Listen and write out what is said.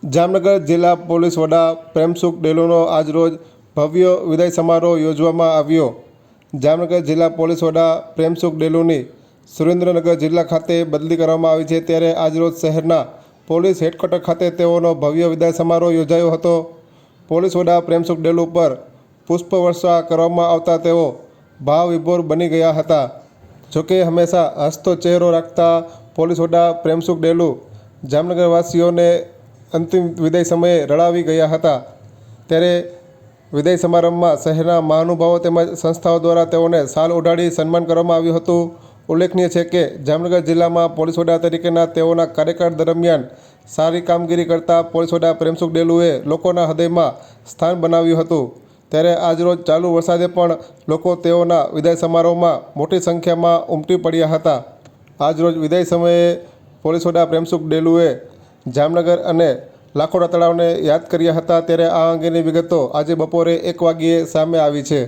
જામનગર જિલ્લા પોલીસ વડા પ્રેમસુખ ડેલુનો આજરોજ ભવ્ય વિદાય સમારોહ યોજવામાં આવ્યો। જામનગર જિલ્લા પોલીસ વડા પ્રેમસુખ ડેલુની સુરેન્દ્રનગર જિલ્લા ખાતે બદલી કરવામાં આવી છે, ત્યારે આજરોજ શહેરના પોલીસ હેડક્વાર્ટર ખાતે તેઓનો ભવ્ય વિદાય સમારોહ યોજાયો હતો। પોલીસ વડા પ્રેમસુખ ડેલુ પર પુષ્પવર્ષા કરવામાં આવતા તેઓ ભાવવિભોર બની ગયા હતા। જોકે હંમેશા હસતો ચહેરો રાખતા પોલીસ વડા પ્રેમસુખ ડેલુ જામનગરવાસીઓને અંતિમ વિદાય સમયે રડાવી ગયા હતા। ત્યારે વિદાય સમારંભમાં શહેરના મહાનુભાવો તેમજ સંસ્થાઓ દ્વારા તેઓને શાલ ઓઢાડી સન્માન કરવામાં આવ્યું હતું। ઉલ્લેખનીય છે કે જામનગર જિલ્લામાં પોલીસ વડા તરીકેના તેઓના કાર્યકાળ દરમિયાન સારી કામગીરી કરતા પોલીસ વડા પ્રેમસુખ ડેલુએ લોકોના હૃદયમાં સ્થાન બનાવ્યું હતું। ત્યારે આજરોજ ચાલુ વરસાદે પણ લોકો તેઓના વિદાય સમારોહમાં મોટી સંખ્યામાં ઉમટી પડ્યા હતા। આજરોજ વિદાય સમયે પોલીસ વડા પ્રેમસુખ ડેલુએ જામનગર અને લાખોડા તળાવને યાદ કર્યા હતા। ત્યારે આ અંગેની વિગતો આજે બપોરે 1 વાગ્યે સામે આવી છે।